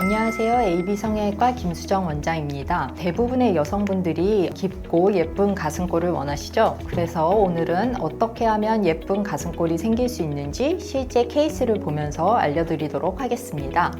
안녕하세요. AB성형외과 김수정 원장입니다. 대부분의 여성분들이 깊고 예쁜 가슴골을 원하시죠? 그래서 오늘은 어떻게 하면 예쁜 가슴골이 생길 수 있는지 실제 케이스를 보면서 알려드리도록 하겠습니다.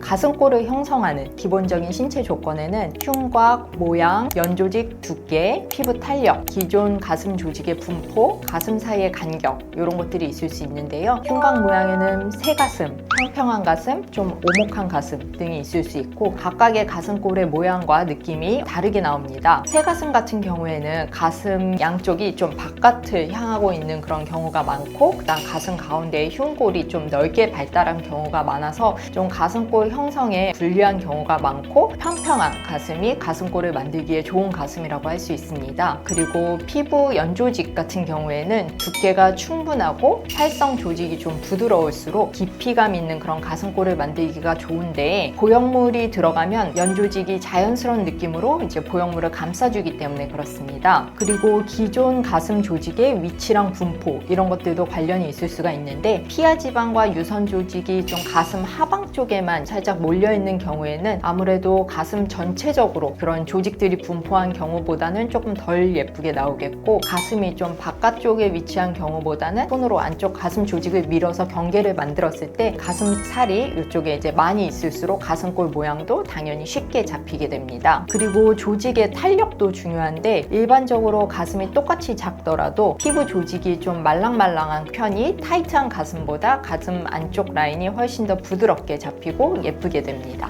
가슴골을 형성하는 기본적인 신체 조건에는 흉곽, 모양, 연조직 두께, 피부 탄력, 기존 가슴 조직의 분포, 가슴 사이의 간격 이런 것들이 있을 수 있는데요. 흉곽 모양에는 새가슴, 평평한 가슴, 좀 오목한 가슴 등이 있을 수 있고 각각의 가슴골의 모양과 느낌이 다르게 나옵니다. 새가슴 같은 경우에는 가슴 양쪽이 좀 바깥을 향하고 있는 그런 경우가 많고 그다음 가슴 가운데의 흉골이 좀 넓게 발달한 경우가 많아서 좀 가슴골 형성에 불리한 경우가 많고 평평한 가슴이 가슴골을 만들기에 좋은 가슴이라고 할 수 있습니다. 그리고 피부 연조직 같은 경우에는 두께가 충분하고 활성 조직이 좀 부드러울수록 깊이감 있는 그런 가슴골을 만들기가 좋은데 보형물이 들어가면 연조직이 자연스러운 느낌으로 이제 보형물을 감싸주기 때문에 그렇습니다. 그리고 기존 가슴 조직의 위치랑 분포 이런 것들도 관련이 있을 수가 있는데 피하 지방과 유선 조직이 좀 가슴 하방 쪽에만 살짝 몰려있는 경우에는 아무래도 가슴 전체적으로 그런 조직들이 분포한 경우보다는 조금 덜 예쁘게 나오겠고 가슴이 좀 바깥쪽에 위치한 경우보다는 손으로 안쪽 가슴 조직을 밀어서 경계를 만들었을 때 가슴살이 이쪽에 이제 많이 있을수록 가슴골 모양도 당연히 쉽게 잡히게 됩니다. 그리고 조직의 탄력도 중요한데 일반적으로 가슴이 똑같이 작더라도 피부 조직이 좀 말랑말랑한 편이 타이트한 가슴보다 가슴 안쪽 라인이 훨씬 더 부드럽게 잡히고 예쁘게 됩니다.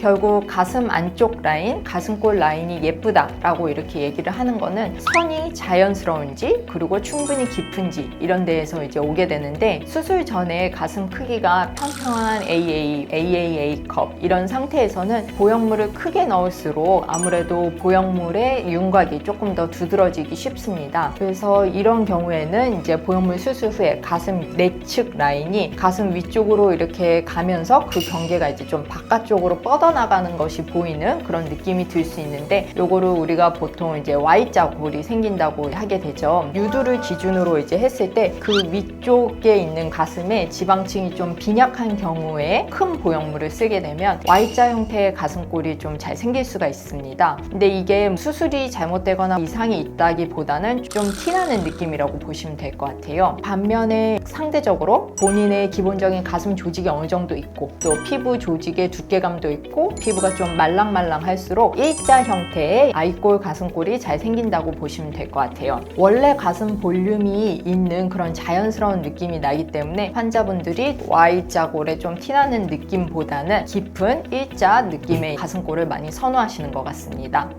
결국 가슴 안쪽 라인, 가슴골 라인이 예쁘다라고 이렇게 얘기를 하는 거는 선이 자연스러운지 그리고 충분히 깊은지 이런 데에서 이제 오게 되는데 수술 전에 가슴 크기가 평평한 AAA컵 이런 상태에서는 보형물을 크게 넣을수록 아무래도 보형물의 윤곽이 조금 더 두드러지기 쉽습니다. 그래서 이런 경우에는 이제 보형물 수술 후에 가슴 내측 라인이 가슴 위쪽으로 이렇게 가면서 그 경계가 이제 좀 바깥쪽으로 뻗어나가는 것이 보이는 그런 느낌이 들 수 있는데 요거를 우리가 보통 이제 Y자골이 생긴다고 하게 되죠. 유두를 기준으로 이제 했을 때 그 위쪽에 있는 가슴에 지방층이 좀 빈약한 경우에 큰 보형물을 쓰게 되면 Y자 형태의 가슴골이 좀 잘 생길 수가 있습니다. 근데 이게 수술이 잘못되거나 이상이 있다기보다는 좀 티나는 느낌이라고 보시면 될 것 같아요. 반면에 상대적으로 본인의 기본적인 가슴 조직이 어느 정도 있고 또 피부 조직의 두께감도 있고 피부가 좀 말랑말랑할수록 일자 형태의 I골 가슴골이 잘 생긴다고 보시면 될 것 같아요. 원래 가슴 볼륨이 있는 그런 자연스러운 느낌이 나기 때문에 환자분들이 Y자골에 좀 티나는 느낌보다는 깊은 일자 느낌의 가슴골을 많이 선호하시는 것 같습니다.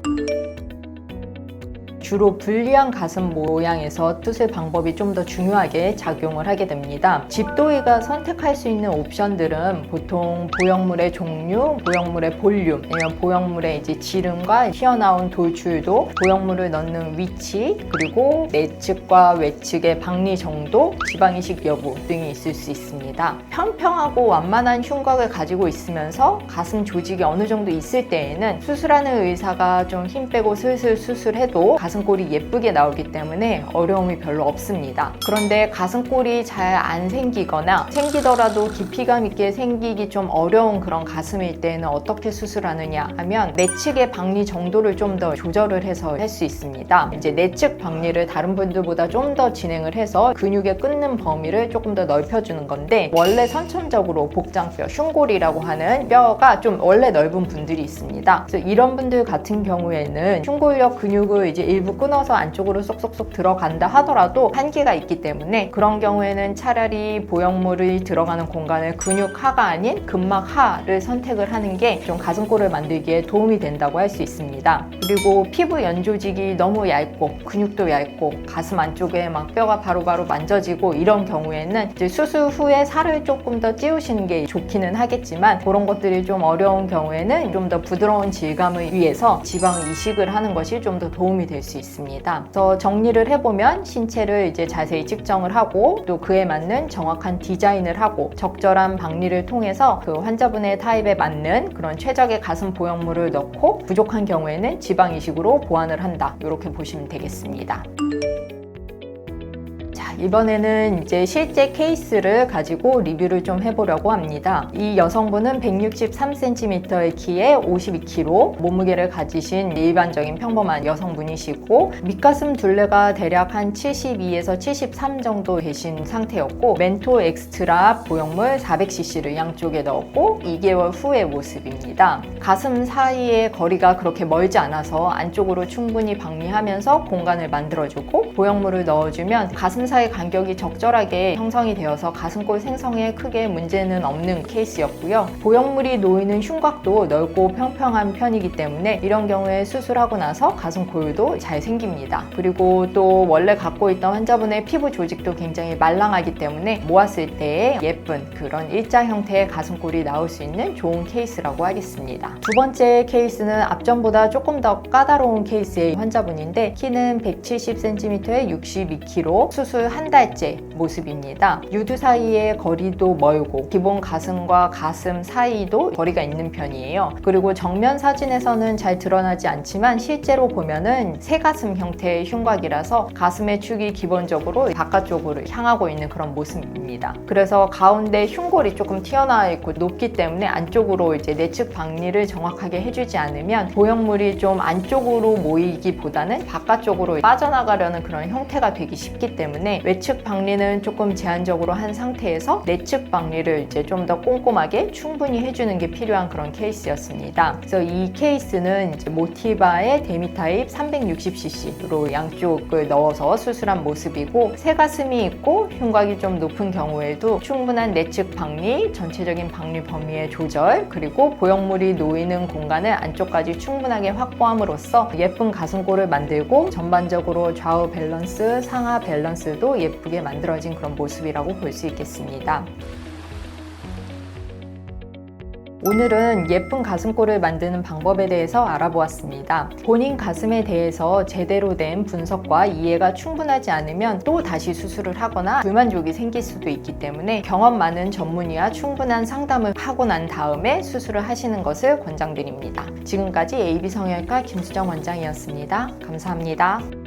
주로 불리한 가슴 모양에서 수술 방법이 좀 더 중요하게 작용을 하게 됩니다. 집도의가 선택할 수 있는 옵션들은 보통 보형물의 종류, 보형물의 볼륨, 아니면 보형물의 이제 지름과 튀어나온 돌출도, 보형물을 넣는 위치, 그리고 내측과 외측의 박리 정도, 지방이식 여부 등이 있을 수 있습니다. 평평하고 완만한 흉곽을 가지고 있으면서 가슴 조직이 어느 정도 있을 때에는 수술하는 의사가 좀 힘 빼고 슬슬 수술해도 가슴골이 예쁘게 나오기 때문에 어려움이 별로 없습니다. 그런데 가슴골이 잘 안 생기거나 생기더라도 깊이감 있게 생기기 좀 어려운 그런 가슴일 때는 어떻게 수술하느냐 하면 내측의 박리 정도를 좀 더 조절을 해서 할 수 있습니다. 이제 내측 박리를 다른 분들보다 좀 더 진행을 해서 근육의 끊는 범위를 조금 더 넓혀주는 건데 원래 선천적으로 복장뼈, 흉골이라고 하는 뼈가 좀 원래 넓은 분들이 있습니다. 그래서 이런 분들 같은 경우에는 흉골력 근육을 이제 일부 끊어서 안쪽으로 쏙쏙쏙 들어간다 하더라도 한계가 있기 때문에 그런 경우에는 차라리 보형물이 들어가는 공간을 근육하가 아닌 근막하를 선택을 하는 게 좀 가슴골을 만들기에 도움이 된다고 할 수 있습니다. 그리고 피부 연조직이 너무 얇고 근육도 얇고 가슴 안쪽에 막 뼈가 바로바로 만져지고 이런 경우에는 이제 수술 후에 살을 조금 더 찌우시는 게 좋기는 하겠지만 그런 것들이 좀 어려운 경우에는 좀 더 부드러운 질감을 위해서 지방 이식을 하는 것이 좀 더 도움이 될 수 있습니다. 그래서 정리를 해보면 신체를 이제 자세히 측정을 하고 또 그에 맞는 정확한 디자인을 하고 적절한 박리를 통해서 그 환자분의 타입에 맞는 그런 최적의 가슴 보형물을 넣고 부족한 경우에는 지방 이식으로 보완을 한다. 이렇게 보시면 되겠습니다. 이번에는 이제 실제 케이스를 가지고 리뷰를 좀 해보려고 합니다. 이 여성분은 163cm의 키에 52kg, 몸무게를 가지신 일반적인 평범한 여성분이시고 밑가슴 둘레가 대략 한 72에서 73 정도 되신 상태였고 멘토 엑스트라 보형물 400cc를 양쪽에 넣었고 2개월 후의 모습입니다. 가슴 사이의 거리가 그렇게 멀지 않아서 안쪽으로 충분히 방리하면서 공간을 만들어주고 보형물을 넣어주면 가슴 사이 간격이 적절하게 형성이 되어서 가슴골 생성에 크게 문제는 없는 케이스였고요. 보형물이 놓이는 흉곽도 넓고 평평한 편이기 때문에 이런 경우에 수술하고 나서 가슴골도 잘 생깁니다. 그리고 또 원래 갖고 있던 환자분의 피부 조직도 굉장히 말랑하기 때문에 모았을 때의 예쁜 그런 일자 형태의 가슴골이 나올 수 있는 좋은 케이스라고 하겠습니다. 두 번째 케이스는 앞전보다 조금 더 까다로운 케이스의 환자분인데 키는 170cm에 62kg, 수술 한 달째 모습입니다. 유두 사이의 거리도 멀고 기본 가슴과 가슴 사이도 거리가 있는 편이에요. 그리고 정면 사진에서는 잘 드러나지 않지만 실제로 보면은 새가슴 형태의 흉곽이라서 가슴의 축이 기본적으로 바깥쪽으로 향하고 있는 그런 모습입니다. 그래서 가운데 흉골이 조금 튀어나와 있고 높기 때문에 안쪽으로 이제 내측 박리를 정확하게 해주지 않으면 보형물이 좀 안쪽으로 모이기보다는 바깥쪽으로 빠져나가려는 그런 형태가 되기 쉽기 때문에 외측 박리는 조금 제한적으로 한 상태에서 내측 박리를 이제 좀 더 꼼꼼하게 충분히 해주는 게 필요한 그런 케이스였습니다. 그래서 이 케이스는 이제 모티바의 데미타입 360cc로 양쪽을 넣어서 수술한 모습이고 새가슴이 있고 흉곽이 좀 높은 경우에도 충분한 내측 박리, 전체적인 박리 범위의 조절, 그리고 보형물이 놓이는 공간을 안쪽까지 충분하게 확보함으로써 예쁜 가슴골을 만들고 전반적으로 좌우 밸런스, 상하 밸런스도 예쁘게 만들어진 그런 모습이라고 볼 수 있겠습니다. 오늘은 예쁜 가슴골을 만드는 방법에 대해서 알아보았습니다. 본인 가슴에 대해서 제대로 된 분석과 이해가 충분하지 않으면 또 다시 수술을 하거나 불만족이 생길 수도 있기 때문에 경험 많은 전문의와 충분한 상담을 하고 난 다음에 수술을 하시는 것을 권장드립니다. 지금까지 AB성형외과 김수정 원장이었습니다. 감사합니다.